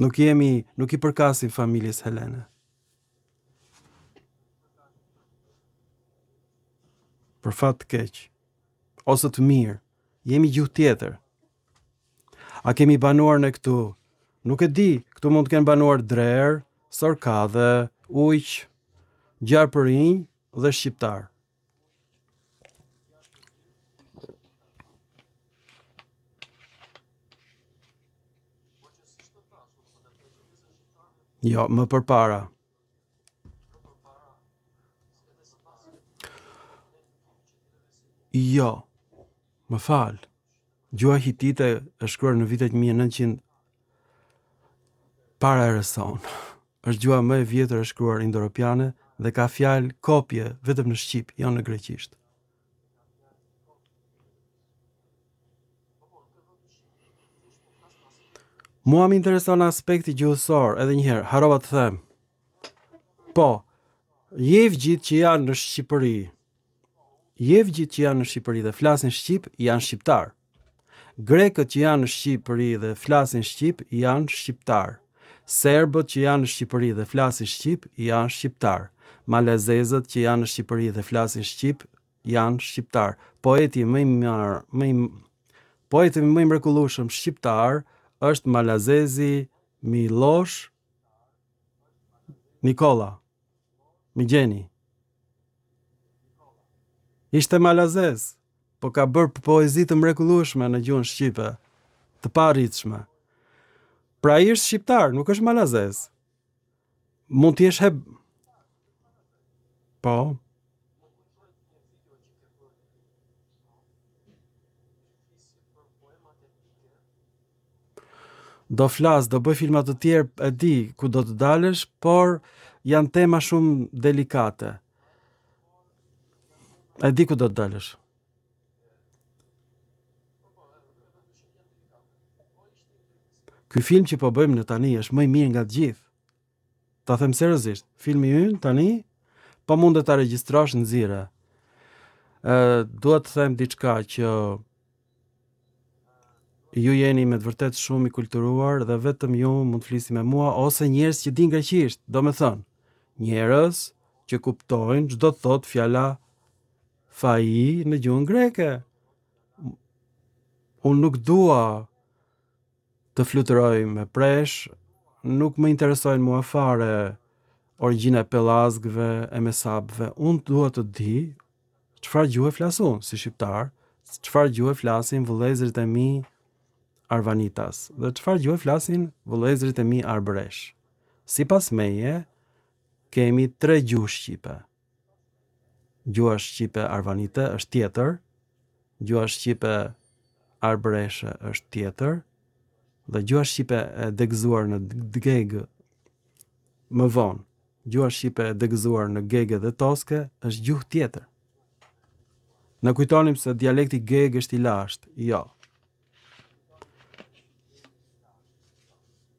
Nuk i përkasim familjes helene. Për fat të keq, ose të mirë, jemi gjuhë tjetër. A kemi banuar në këtu? Nuk e di, këtu mund të kenë banuar drer, sorkadhe, ujq, gjarpërinj dhe shqiptar. Jo, më përpara. Jo, më fal. Gjuha hitite është shkruar në vitet 1900 para erës sonë. Është gjuha më e vjetër e shkruar indo-europiane dhe ka fjalë kopje vetëm në shqip, jo në greqisht. Mua më intereson aspekti gjuhësor, edhe njëherë, harova të them. Po, jevgjit që janë në Shqipëri, dhe flasin shqip, janë shqiptar. Grekët që janë në Shqipëri dhe flasin shqip, janë shqiptar. Serbët që janë në Shqipëri dhe flasin shqip, janë shqiptar. Malezezët që janë në Shqipëri dhe flasin shqip, janë shqiptar. Poeti më i mrekullueshëm shqiptar është malazezi Miloš Nikola Migjeni. Ishte malazez, po ka bërë poezi të mrekullueshme në gjuhën shqipe, të paarritshme. Pra i është shqiptar, nuk është malazez. Mund të jesh Po. Do flas, do bëj filma të tjerë, e di ku do të dalësh, por janë tema shumë delikate. E di ku do të dalësh. Ky film që po bëjmë në tani është më i mirë nga të gjithë. Ta them seriozisht, filmi ynë tani po mund të ta regjistrosh në zire. Dua të them diçka që ju jeni me të vërtet shumë i kulturuar dhe vetëm ju mund të flisni me mua ose njerëz që din greqisht, do me thënë, njerëz që kuptojnë çdo thot fjala fai në gjuhën greke. Unë nuk dua të fluturoj me presh, nuk më interesojnë mua fare origjina e pellazgëve, e mesapëve. Unë dua të di çfarë gjuhë flas unë si shqiptar, çfarë gjuhë flasin vëllezërit e mi arvanitas dhe çfarë gjuhë flasin vëllezërit e mi arbëresh. Sipas meje, kemi 3 gjuhë shqipe. Gjuha shqipe arvanite është tjetër, gjuha shqipe arbëreshe është tjetër, dhe gjuha shqipe e degëzuar në gegë më vonë, gjuha shqipe e degëzuar në gegë dhe toske është gjuhë tjetër. Në kujtonim se dialekti gegë është i lashtë, jo.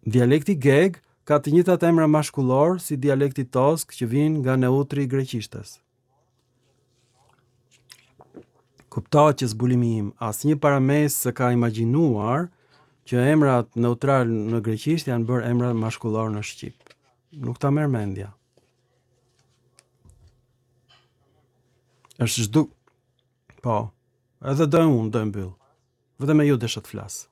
Dialekti gegë ka të njëjtat emra mashkullor si dialekti tosk që vijnë nga neutri i greqishtes. Kuptohet që zbulimi im asnjë parames se ka imagjinuar që emrat neutral në greqisht janë bërë emra mashkullor në shqip. Nuk ta merr mendja. Është çdo po, edhe do unë mbyll. Vetëm e ju desha të flas.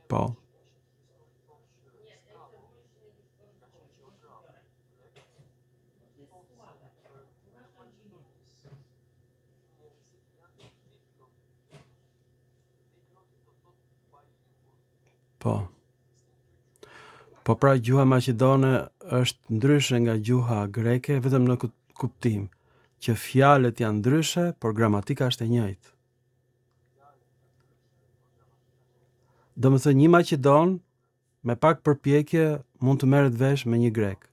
Po. Po. Po pra gjuha maqedone është ndryshe nga gjuha greke vetëm në kuptim që fjalët janë ndryshe, por gramatika është e njëjtë. Do më thënë një maqedon me pak përpjekje mund të merret vesh me një grek.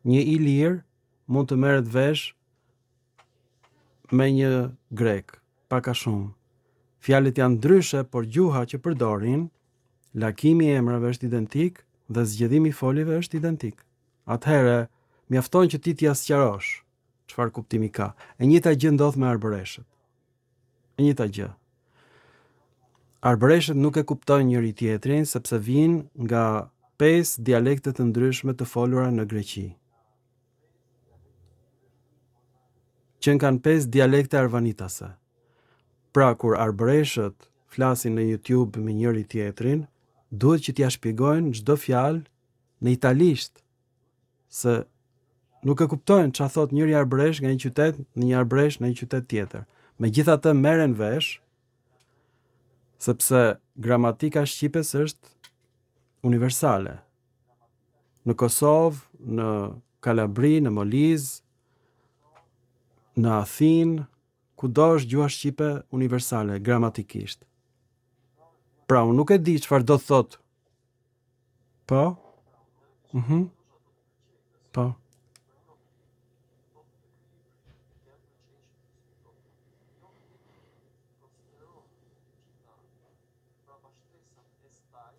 Një ilir mund të merret vesh me një grek, pak a shumë. Fjalët janë ndryshe, por gjuha që përdorin, lakimi i emrave është identik dhe zgjedhimi i folive është identik. Atëherë, mjafton që ti t'ia sqarosh çfarë kuptimi ka. E njëjta gjë ndodh me arbëreshët. E njëjta gjë. Arbëreshët nuk e kuptojnë njëri tjetrin sepse vijnë nga 5 dialekte të ndryshme të folura në Greqi. Që kanë 5 dialekte arvanitase. Pra kur arbëreshët flasin në YouTube me njëri tjetrin, duhet që t'ia shpjegojnë çdo fjalë në italisht, se nuk e kuptojnë çfarë thot njëri arbëresh nga një qytet në një arbëresh në një qytet tjetër. Megjithatë merren vesh, sepse gramatika shqipes është universale. Në Kosovë, në Kalabri, në Molizë, në Athinë, kudo është gjuha shqipe universale, gramatikisht. Pra, unë nuk e di çfarë do thot. Po? Po.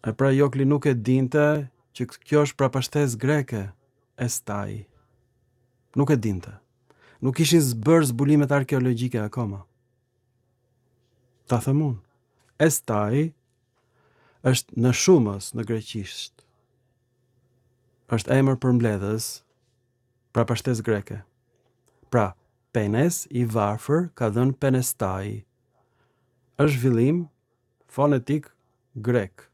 E pra Jokli nuk e dinte që kjo është prapashtesë greke, estai. Nuk e dinte. Nuk ishin zbërë zbulimet arkeologjike akoma. Ta them unë. Estai është në shumës në greqisht. Është emër për mbledhës, prapashtesë greke. Pra, penes i varfër ka dhënë penestai. Është zhvillim fonetik grek.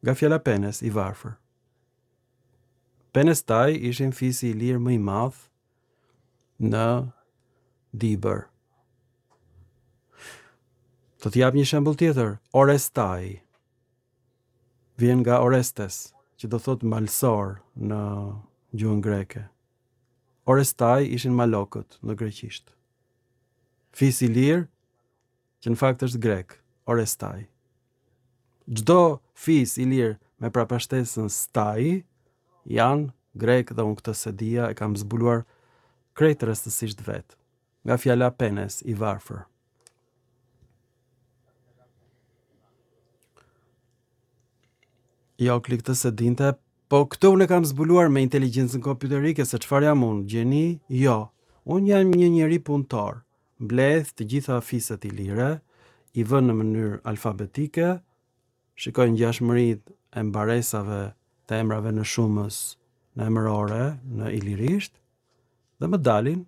Nga fjala penes i varfër. Penestai ishin fisi i lirë më i madh në Dibër. Do t'jap një shembull tjetër, Orestai. Vjen nga Orestes, që do thot malsor në gjuhën greke. Orestai ishin malokët në greqisht. Fisi i lirë, që në fakt është grek, Orestai. Çdo fis i lirë me prapashtesën stai janë grek dhe unë këtë se dia e kam zbuluar krejt rastësisht vetë, nga fjala penes i varfër. Jo, klik të se dinte, po këtë unë e kam zbuluar me inteligjencën kompjuterike, se çfarë jam unë, gjeni? Jo, unë jam një njeri punëtor, mbledh të gjitha fiset i lire, i vën në mënyrë alfabetike, shikoj ngjashmëritë e mbaresave të emrave në shumës në emërore në ilirisht dhe më dalin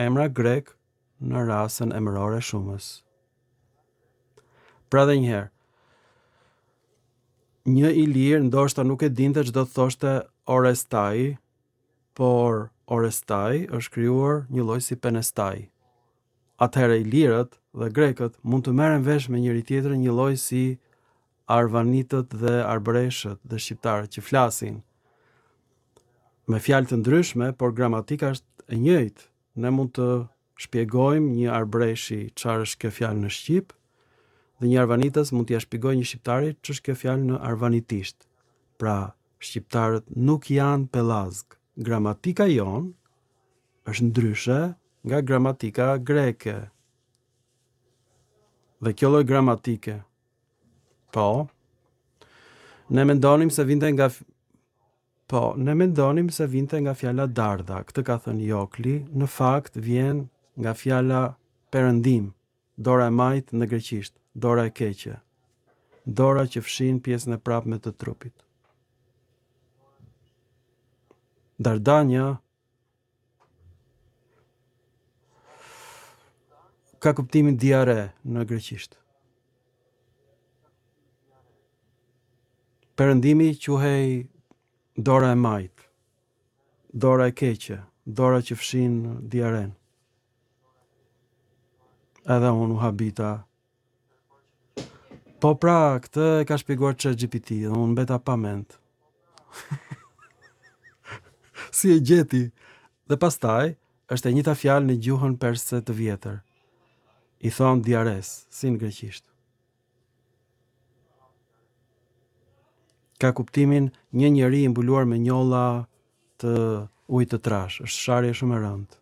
emra grek në rasën emërore shumës. Pra dhe njëherë, një ilir ndoshta nuk e dinte ç'do të thoshte Orestai, por Orestai është krijuar një lloj si penestai. Atëherë ilirët dhe grekët mund të merren vesh me njëri tjetrin një lloj si arvanitët dhe arbëreshët dhe shqiptarët që flasin me fjalë të ndryshme, por gramatika është e njëjtë. Ne mund të shpjegojmë një arbreshi çfarë është kjo fjalë në shqip, dhe një arvanitës mund t'ia shpjegojë një shqiptarit ç'është kjo fjalë në arvanitisht. Pra, shqiptarët nuk janë pellazg. Gramatika jon është ndryshe nga gramatika greke. Dhe kjo lloj gramatike, po, ne mendonim se vinte nga fjala dardha. Këtë ka thënë Jokli, në fakt vjen nga fjala perëndim, dora e majt në greqisht, dora e keqe, dora që fshin pjesën e prapme të trupit. Dardania ka kuptimin diare në greqisht. Perëndimi quhej dora e majt, dora e keqe, dora që fshin diaren. Edhe unë u habita. Po pra, këtë e ka shpjeguar ChatGPT, dhe unë mbeta pa mend. Si e gjeti? Dhe pastaj, është e njëjta fjalë në gjuhën perse të vjetër. I thon diares, si në greqisht. Ka kuptimin një njeri i mbuluar me njolla të ujë të trash, është sharje shumë e rëndë.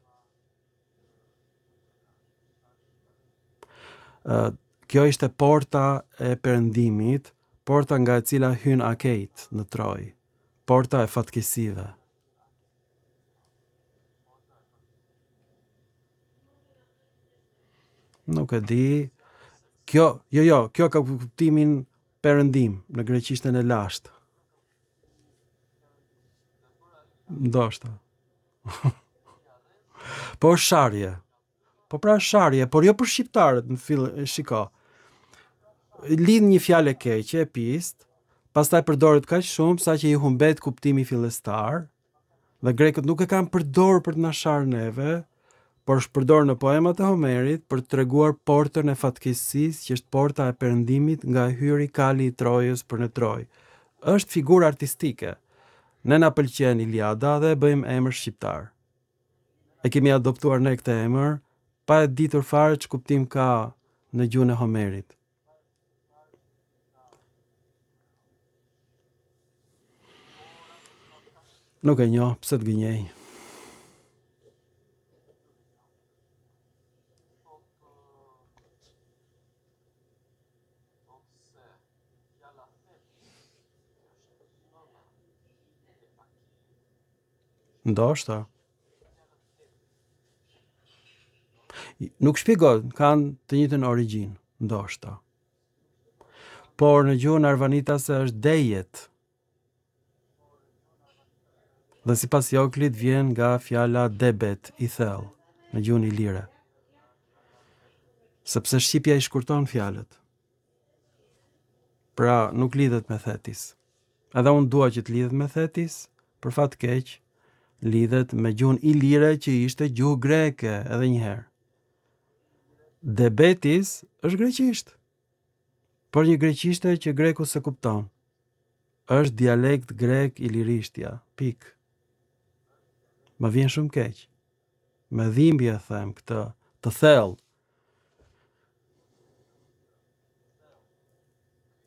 Kjo ishte porta e perëndimit, porta nga e cila hyn Akejt në Troj, porta e fatkeqësive. Nuk e di. Kjo ka kuptimin perëndim në greqishtën e lashtë. Ndoshta. Po është sharje. Po pra sharje, por jo për shqiptarët në fillim, shiko. Lidh një fjalë keqe, pist, pastaj përdoret kaq shumë sa që i humbet kuptimi fillestar, dhe grekët nuk e kanë përdorur për të na sharë neve, por është përdorur në poemat e Homerit për të treguar portën e fatkeqësisë, që është porta e perëndimit nga hyri kali i Trojës për në Troj. Është figurë artistike. Ne na pëlqen Iliada dhe e bëjmë emër shqiptar. E kemi adoptuar ne këtë emër, pa e ditur fare që kuptim ka në gjuhën e Homerit. Nuk e njoh, pse të gënjej. Ndoshta. Nuk shpjegohet, kanë të njëjtën origjinë, ndoshta. Por në gjuhën arvanitase është dejet. Dhe sipas Joklit vjen nga fjala debet, i thellë, në gjuhën ilire. Sepse shqipja i shkurton fjalët. Pra nuk lidhet me thetis. Edhe unë dua që të lidhet me thetis, për fat keq, lidhet me gjuhën ilire që ishte gjuhë greke edhe një herë. Debetis është greqisht, por një greqishte që greku se kupton. Është dialekt grek ilirishtja, pik. Më vjen shumë keq. Me dhimbje them këtë, të thellë.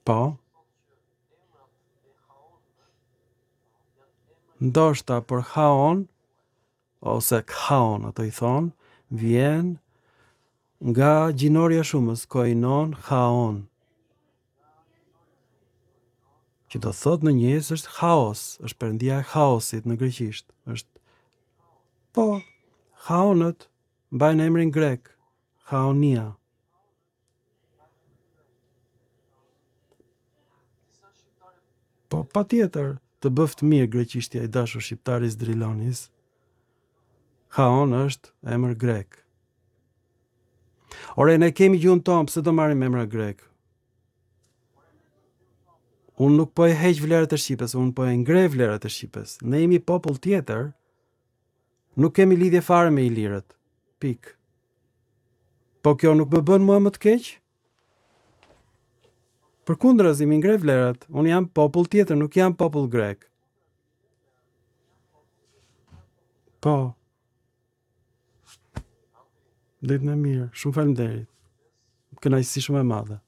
Po. Ndoshta për haon, ose khaon ato i thon, vjen nga gjinoria shumës, koinon haon. Që do thot në njëjës është haos, është perëndia e haosit në greqisht. Është po, haonët mbajnë emrin grek, haonia. Po, patjetër, të bëft mirë greqishtja i dashur shqiptaris Drilonis. Haon është emër grek. Ore, ne kemi gjuhën tonë, pse do marrim emra grek? Unë nuk po e heq vlerat e Shqipës, unë po e ngre vlerat e Shqipës. Ne jemi popull tjetër, nuk kemi lidhje fare me ilirët. Pik. Po kjo nuk më bën mua më të keq? Përkundërës, i ngre vlerat. Unë jam popull tjetër, nuk jam popull grek. Po. Ditë më mirë, shumë faleminderit. Kënaqësi shumë e madhe.